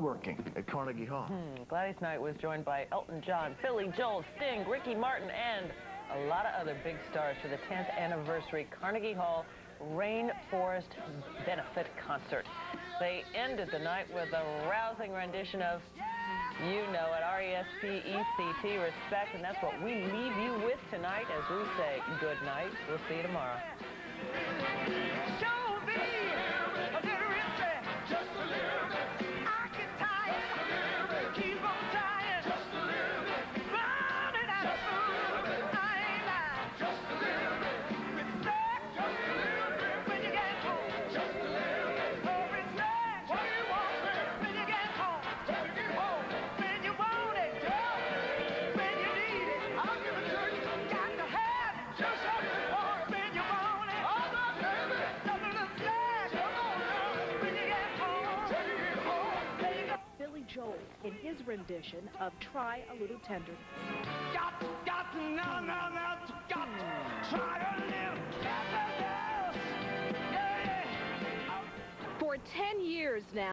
woodworking at Carnegie Hall. Gladys Knight was joined by Elton John, Billy Joel, Sting, Ricky Martin, and a lot of other big stars for the 10th anniversary Carnegie Hall Rainforest benefit concert. They ended the night with a rousing rendition of, you know it, R-E-S-P-E-C-T, Respect, and that's what we leave you with tonight as we say good night. We'll see you tomorrow. Joel in his rendition of Try a Little Tenderness. Try a little tenderness. For 10 years now.